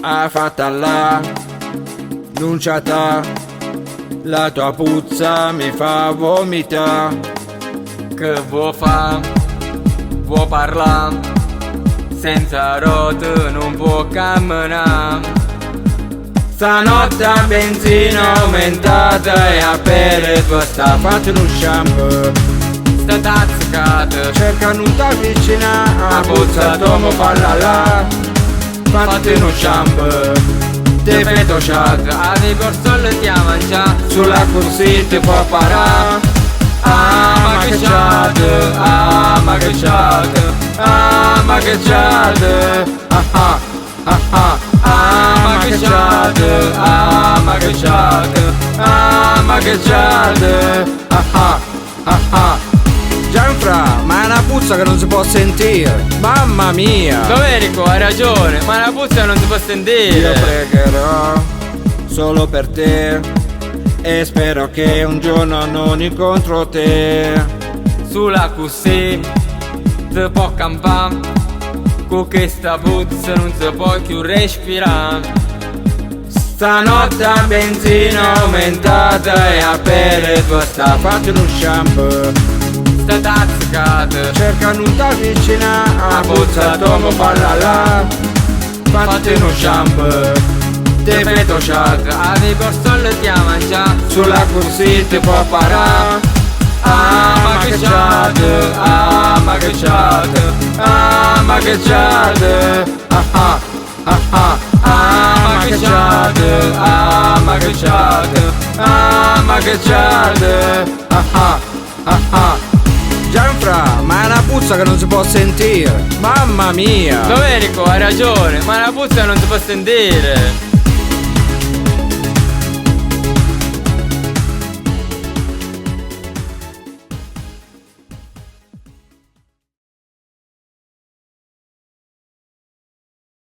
ha fatta là, nunciata, la tua puzza mi fa vomitare. Che vuoi fa, vuoi parlare, senza rotte non può camminare. Stanotte a benzina aumentata e a pelle tua sta fatto uno shampoo. Sta tazzicata, Cercano un t'avvicinare, a puzza tomo palla là, fatti uno shampoo, te fetto chat, ave corso ti ha mangiato. sulla così ti può parare. Ah ma che chat, ah ma che chat, ah ma che chat, ah ah ah ah, ah ma che chat, ah ma che chat, ah ma che chat, ah ah ah ah. Gianfra, ma è una puzza che non si può sentire, mamma mia. Domenico, hai ragione, ma la puzza non si può Io sentire. pregherò solo per te e spero che un giorno non incontro te. Sulla così ti può campare, con questa puzza non si può più respirare. Stanotte a benzina aumentata e a pelle tua sta fatto uno shampoo. Sta tazzicata, Cercano un t'avvicinare, a puzza tomo palla là, fatti uno shampoo, te fetto chat, ave corso ti ha mangiato. sulla così ti può parare. Ah ma che chat, ah ma che chat, ah ma che chat, ah ah ah ah, ah ma che chat, ah ma che chat, ah ma che chat, ah ah ah ah. Gianfra, ma è una puzza che non si può sentire, mamma mia. Domenico, hai ragione, ma la puzza non si può sentire.